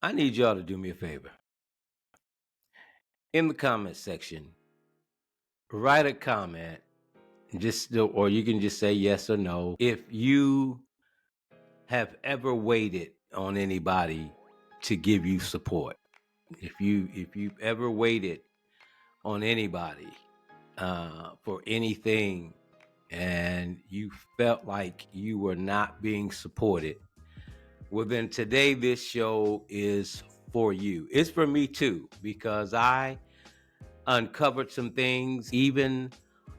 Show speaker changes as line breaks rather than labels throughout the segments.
I need y'all to do me a favor. In the comment section, write a comment, or you can just say yes or no. If you have ever waited on anybody to give you support, if you've ever waited on anybody for anything, and you felt like you were not being supported, well, then today this show is for you. It's for me too, because I uncovered some things even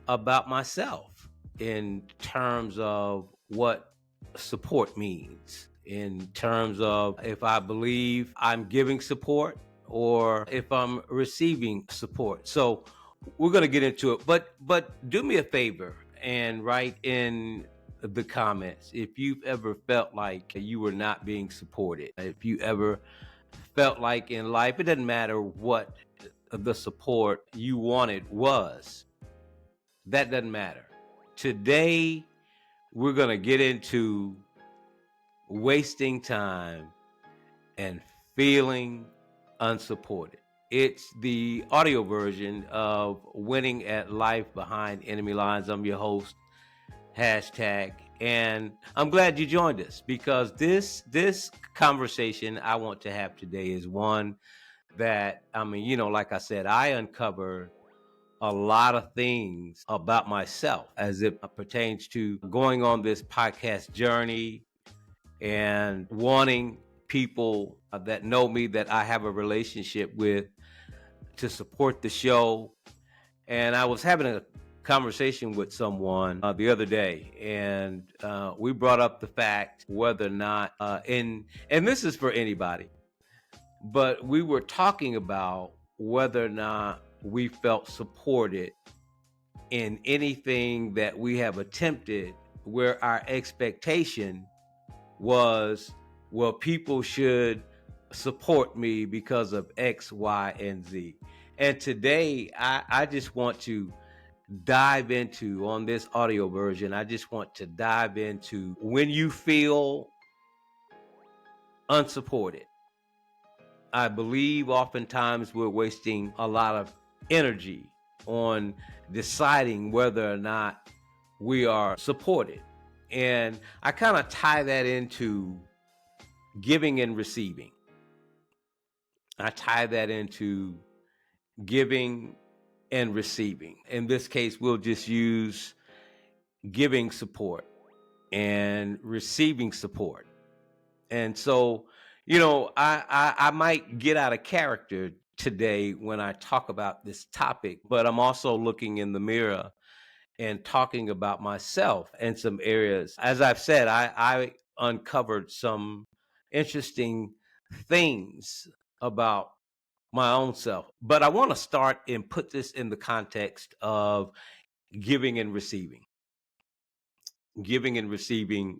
about myself in terms of what support means, in terms of if I believe I'm giving support or if I'm receiving support. So we're going to get into it, but do me a favor and write in the comments if you've ever felt like you were not being supported. If you ever felt like in life, it doesn't matter what the support you wanted was, that doesn't matter. Today, we're going to get into wasting time and feeling unsupported. It's the audio version of Winning at Life Behind Enemy Lines. I'm your host, hashtag, and I'm glad you joined us, because this conversation I want to have today is one that, like I said, I uncovered a lot of things about myself as it pertains to going on this podcast journey and wanting people that know me, that I have a relationship with, to support the show. And I was having a conversation with someone the other day, and we brought up the fact whether or not, and this is for anybody, but we were talking about whether or not we felt supported in anything that we have attempted, where our expectation was, well, people should support me because of X, Y, and Z. And today, I just want to dive into, on this audio version, I just want to dive into when you feel unsupported. I believe oftentimes we're wasting a lot of energy on deciding whether or not we are supported. And I kind of tie that into giving and receiving. I tie that into giving and receiving. In this case, we'll just use giving support and receiving support. And so, I might get out of character today when I talk about this topic, but I'm also looking in the mirror and talking about myself in some areas. As I've said, I uncovered some interesting things about my own self. But I want to start and put this in the context of giving and receiving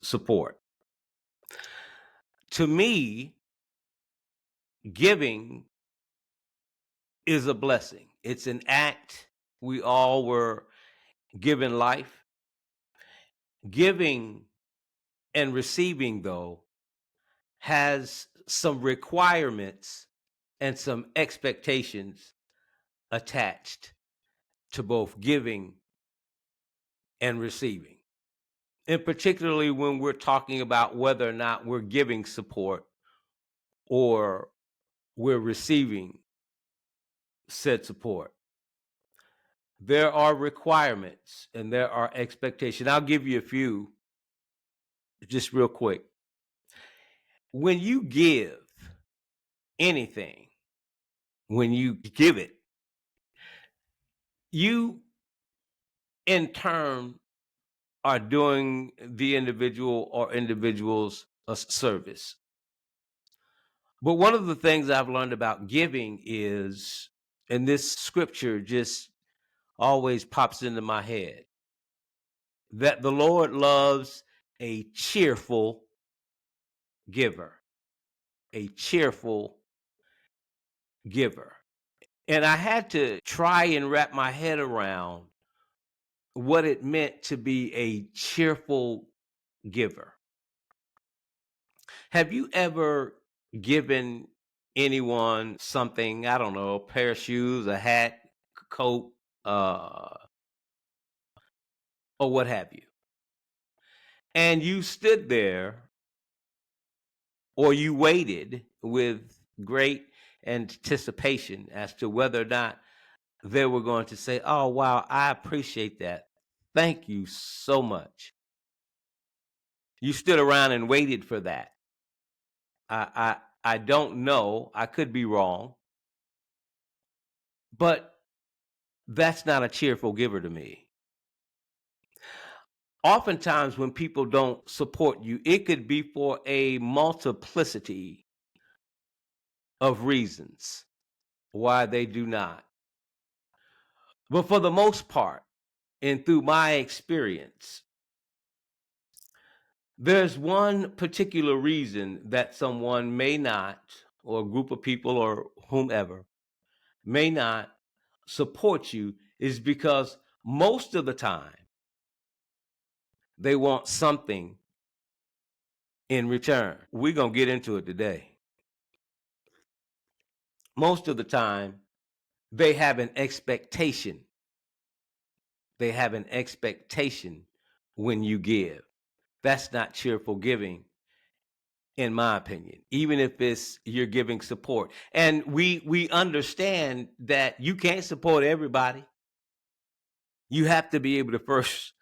support. To me, giving is a blessing. It's an act. We all were given life. Giving and receiving, though, has some requirements and some expectations attached to both giving and receiving. And particularly when we're talking about whether or not we're giving support or we're receiving said support. There are requirements and there are expectations. I'll give you a few just real quick. When you give anything, when you give it, you in turn are doing the individual or individuals a service. But one of the things I've learned about giving is, and this scripture just always pops into my head, that the Lord loves a cheerful giver, a cheerful giver. And I had to try and wrap my head around what it meant to be a cheerful giver. Have you ever given anyone something, I don't know, a pair of shoes, a hat, coat, uh, or what have you. And you stood there or you waited with great anticipation as to whether or not they were going to say, "Oh, wow, I appreciate that. Thank you so much." You stood around and waited for that. I don't know. I could be wrong, but that's not a cheerful giver to me. Oftentimes, when people don't support you, it could be for a multiplicity of reasons why they do not. But for the most part, and through my experience, there's one particular reason that someone may not, or a group of people or whomever, may not support you is because most of the time they want something in return. We're going to get into it today. Most of the time they have an expectation. They have an expectation when you give. That's not cheerful giving, in my opinion, even if it's you're giving support. And we understand that you can't support everybody. You have to be able to first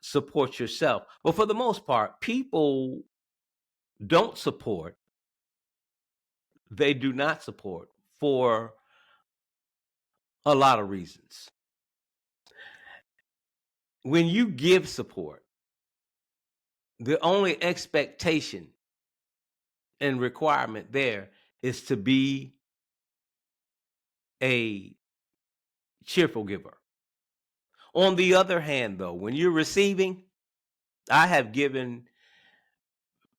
support yourself. But for the most part, people don't support, they do not support for a lot of reasons. When you give support, the only expectation and requirement there is to be a cheerful giver. On the other hand, though, when you're receiving, I have given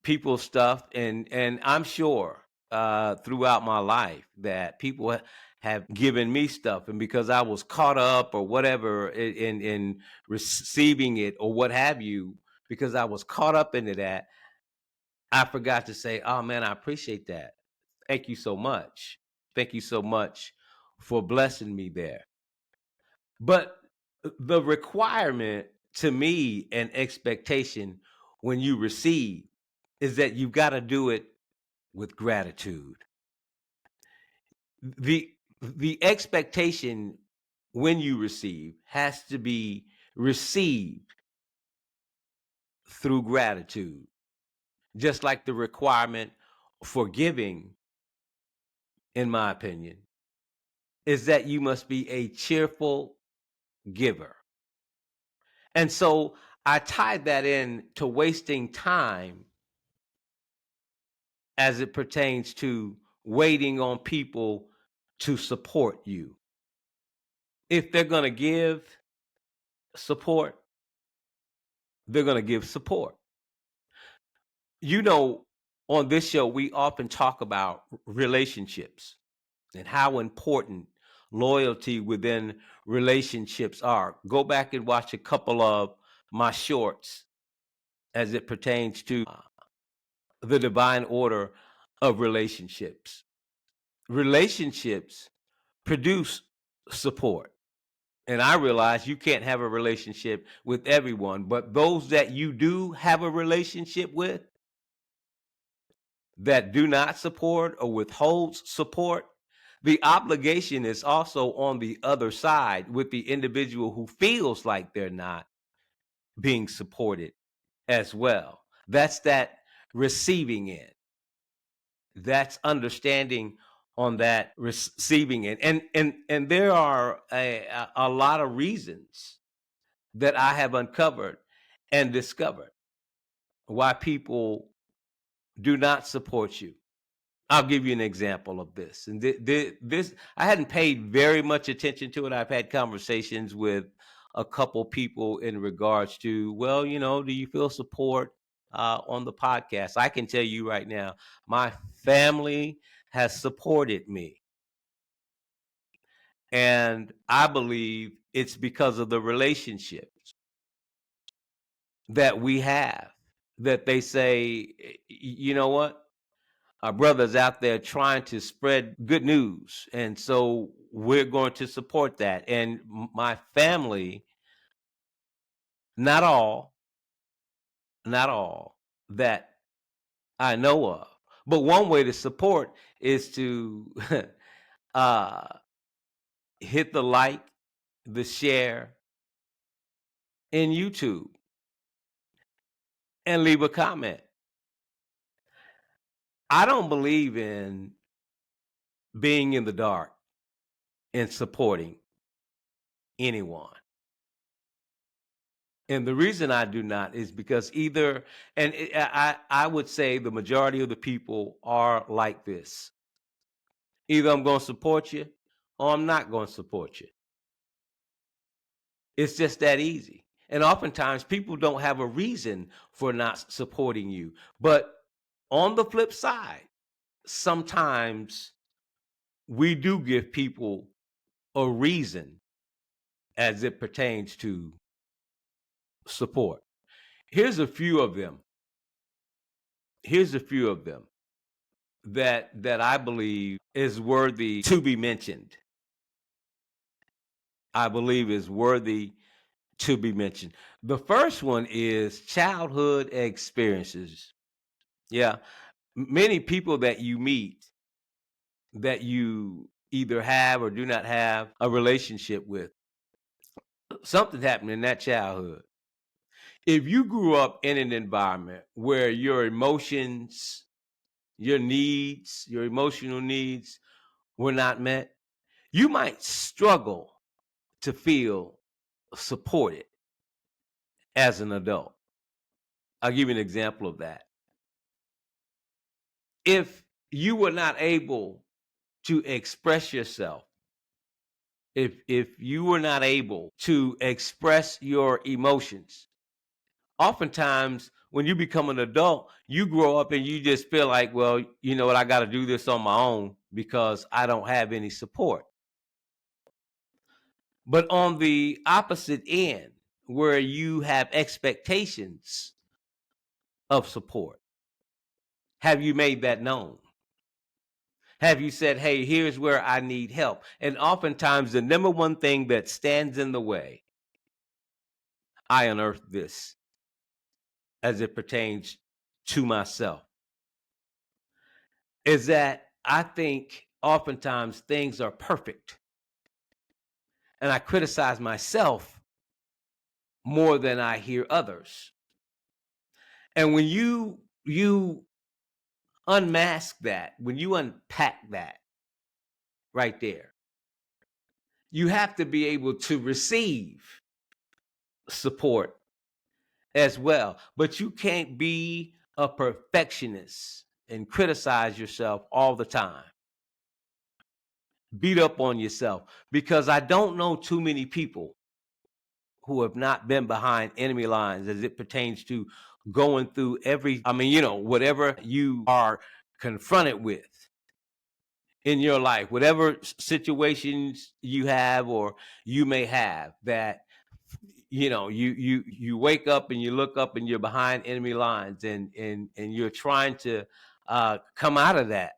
people stuff, and I'm sure throughout my life that people have given me stuff, and because I was caught up or whatever in receiving it or what have you, because I was caught up into that, I forgot to say, "Oh man, I appreciate that. Thank you so much. Thank you so much for blessing me there." But the requirement to me and expectation when you receive is that you've got to do it with gratitude. The expectation when you receive has to be received through gratitude. Just like the requirement for giving, in my opinion, is that you must be a cheerful giver. And so I tied that in to wasting time as it pertains to waiting on people to support you. If they're going to give support, they're going to give support. You know, on this show, we often talk about relationships and how important loyalty within relationships are. Go back and watch a couple of my shorts as it pertains to the divine order of relationships. Relationships produce support. And I realize you can't have a relationship with everyone, but those that you do have a relationship with that do not support or withholds support, the obligation is also on the other side with the individual who feels like they're not being supported as well. That's that receiving end. That's understanding on that receiving end. And there are a lot of reasons that I have uncovered and discovered why people do not support you. I'll give you an example of this. And this, I hadn't paid very much attention to it. I've had conversations with a couple people in regards to, well, you know, do you feel support on the podcast? I can tell you right now, my family has supported me. And I believe it's because of the relationships that we have that they say, you know what? Our brothers out there trying to spread good news. And so we're going to support that. And my family, not all that I know of, but one way to support is to uh, hit the like, the share in YouTube, and leave a comment. I don't believe in being in the dark and supporting anyone. And the reason I do not is because either, and I would say the majority of the people are like this. Either I'm going to support you or I'm not going to support you. It's just that easy. And oftentimes people don't have a reason for not supporting you. But on the flip side, sometimes we do give people a reason as it pertains to support. Here's a few of them. That I believe is worthy to be mentioned. The first one is childhood experiences. Yeah. Many people that you meet that you either have or do not have a relationship with, something happened in that childhood. If you grew up in an environment where your emotions, your needs, your emotional needs were not met, you might struggle to feel supported as an adult. I'll give you an example of that. If you were not able to express yourself, if you were not able to express your emotions, oftentimes when you become an adult, you grow up and you just feel like, well, you know what, I got to do this on my own because I don't have any support. But on the opposite end, where you have expectations of support, have you made that known? Have you said, hey, here's where I need help? And oftentimes the number one thing that stands in the way, I unearthed this as it pertains to myself, is that I think oftentimes things are perfect. And I criticize myself more than I hear others. And when you unmask that, when you unpack that right there, you have to be able to receive support as well. But you can't be a perfectionist and criticize yourself all the time. Beat up on yourself, because I don't know too many people who have not been behind enemy lines as it pertains to going through whatever you are confronted with in your life, whatever situations you have or you may have, that you wake up and you look up and you're behind enemy lines and you're trying to come out of that.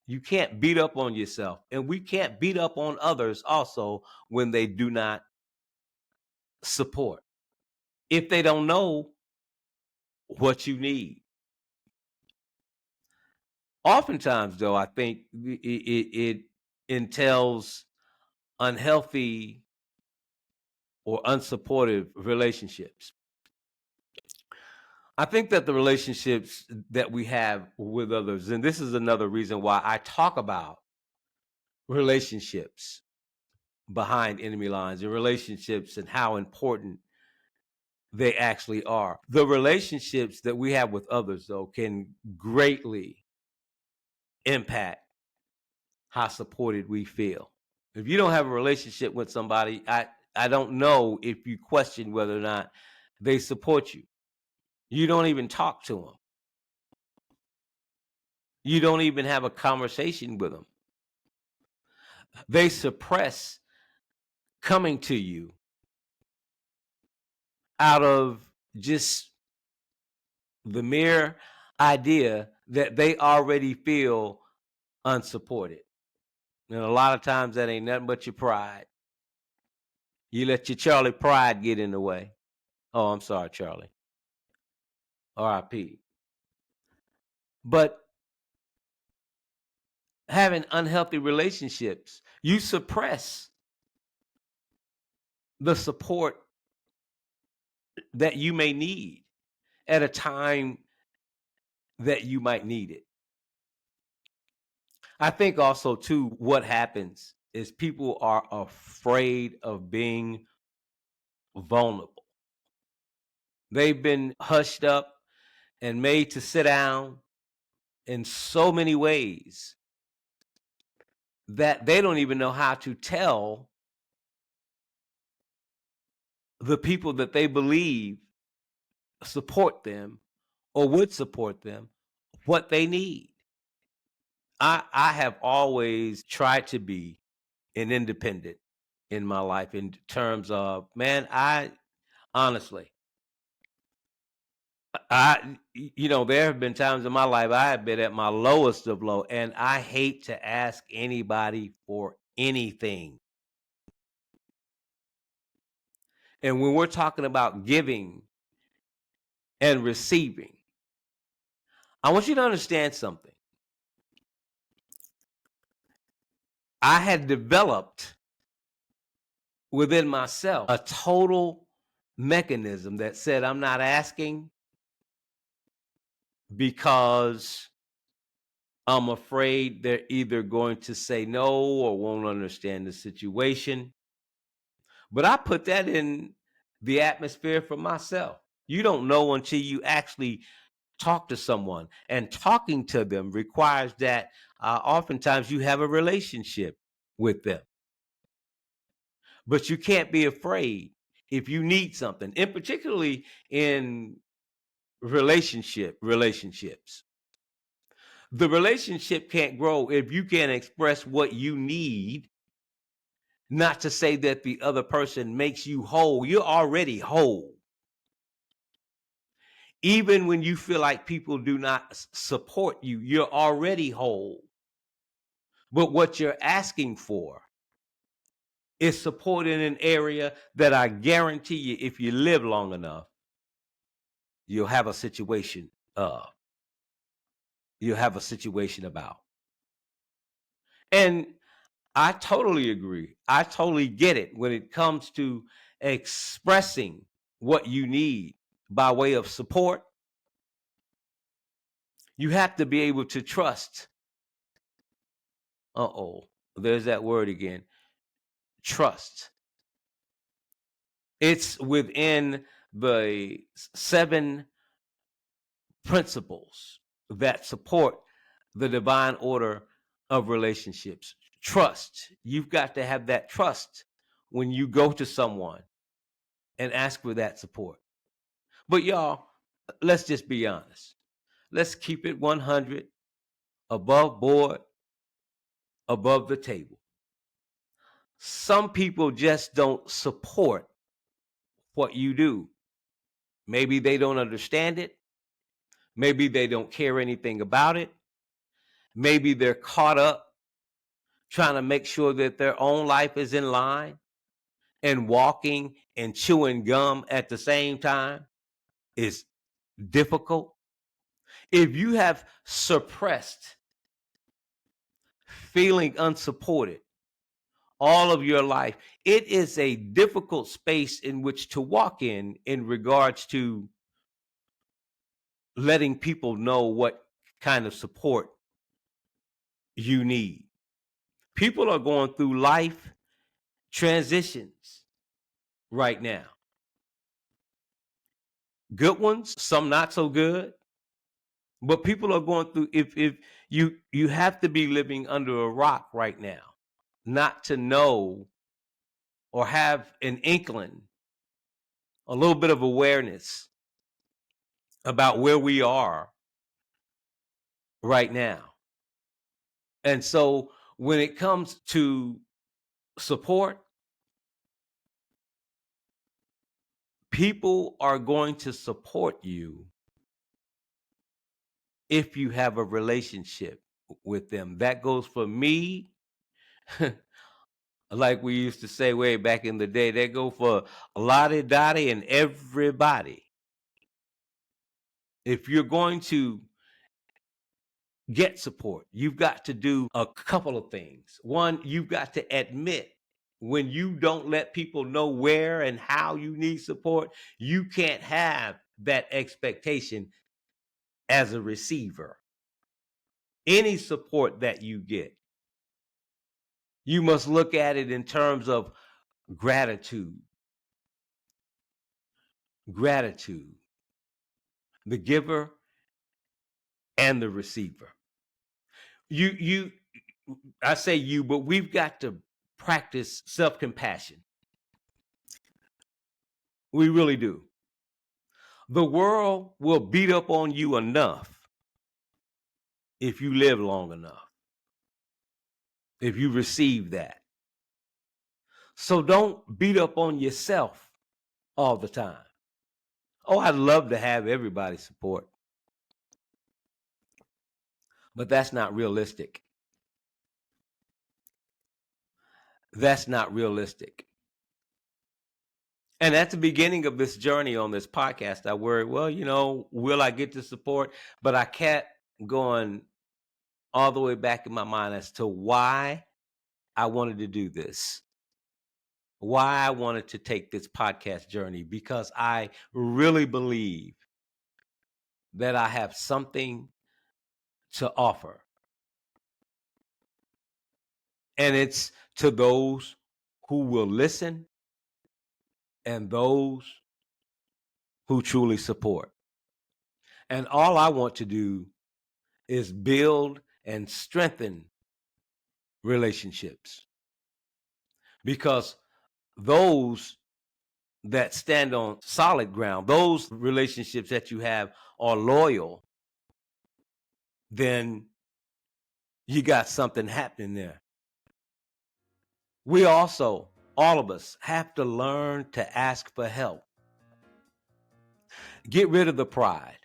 You can't beat up on yourself, and we can't beat up on others also when they do not support, if they don't know what you need. Oftentimes, though, I think it entails unhealthy or unsupportive relationships. I think that the relationships that we have with others, and this is another reason why I talk about relationships behind enemy lines and relationships and how important they actually are. The relationships that we have with others, though, can greatly impact how supported we feel. If you don't have a relationship with somebody, I don't know if you question whether or not they support you. You don't even talk to them. You don't even have a conversation with them. They suppress coming to you out of just the mere idea that they already feel unsupported. And a lot of times that ain't nothing but your pride. You let your Charlie pride get in the way. Oh, I'm sorry, Charlie. R.I.P. But having unhealthy relationships, you suppress the support that you may need at a time that you might need it. I think also, too, what happens is people are afraid of being vulnerable. They've been hushed up and made to sit down in so many ways that they don't even know how to tell the people that they believe support them or would support them what they need. I have always tried to be an independent in my life in terms of, man, I honestly, there have been times in my life I have been at my lowest of low, and I hate to ask anybody for anything. And when we're talking about giving and receiving, I want you to understand something. I had developed within myself a total mechanism that said, I'm not asking because I'm afraid they're either going to say no or won't understand the situation. But I put that in the atmosphere for myself. You don't know until you actually talk to someone, and talking to them requires that oftentimes you have a relationship with them. But you can't be afraid if you need something, and particularly in relationships. The relationship can't grow if you can't express what you need. Not to say that the other person makes you whole. You're already whole. Even when you feel like people do not support you, you're already whole. But what you're asking for is support in an area that I guarantee you, if you live long enough, you'll have a situation about. And I totally agree. I totally get it when it comes to expressing what you need by way of support. You have to be able to trust. There's that word again. Trust. It's within the 7 principles that support the divine order of relationships. Trust. You've got to have that trust when you go to someone and ask for that support. But y'all, let's just be honest. Let's keep it 100, above board, above the table. Some people just don't support what you do. Maybe they don't understand it. Maybe they don't care anything about it. Maybe they're caught up trying to make sure that their own life is in line, and walking and chewing gum at the same time is difficult. If you have suppressed feeling unsupported all of your life, it is a difficult space in which to walk in regards to letting people know what kind of support you need. People are going through life transitions right now. Good ones, some not so good. But people are going through, if you have to be living under a rock right now not to know or have an inkling, a little bit of awareness about where we are right now. And so when it comes to support, people are going to support you if you have a relationship with them. That goes for me. Like we used to say way back in the day, that go for Lottie Dottie and everybody. If you're going to get support, you've got to do a couple of things. One, you've got to admit when you don't let people know where and how you need support, you can't have that expectation as a receiver. Any support that you get, you must look at it in terms of gratitude. Gratitude. The giver and the receiver. I say you, but we've got to practice self-compassion. We really do. The world will beat up on you enough if you live long enough, if you receive that. So don't beat up on yourself all the time. Oh, I'd love to have everybody's support, but that's not realistic. That's not realistic. And at the beginning of this journey on this podcast, I worried, well, will I get the support? But I kept going all the way back in my mind as to why I wanted to do this, why I wanted to take this podcast journey, because I really believe that I have something to offer. And it's to those who will listen and those who truly support. And all I want to do is build and strengthen relationships, because those that stand on solid ground, those relationships that you have are loyal, then you got something happening there. We also, all of us, have to learn to ask for help. Get rid of the pride.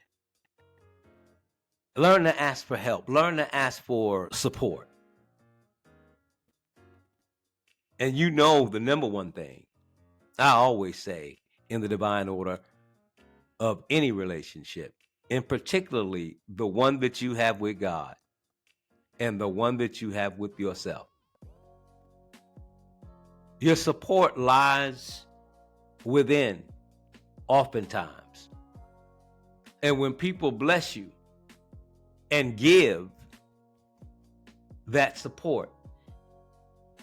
Learn to ask for help. Learn to ask for support. And you know the number one thing I always say in the divine order of any relationship, and particularly the one that you have with God and the one that you have with yourself. Your support lies within, oftentimes. And when people bless you and give that support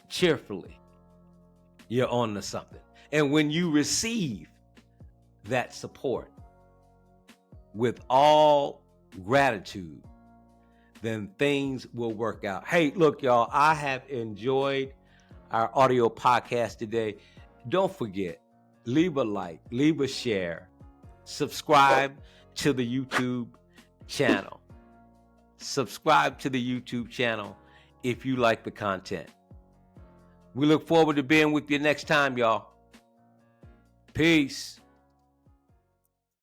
cheerfully, you're on to something. And when you receive that support with all gratitude, then things will work out. Hey, look, y'all, I have enjoyed our audio podcast today. Don't forget, leave a like, leave a share, subscribe to the YouTube channel. Subscribe to the YouTube channel if you like the content. We look forward to being with you next time, y'all. Peace.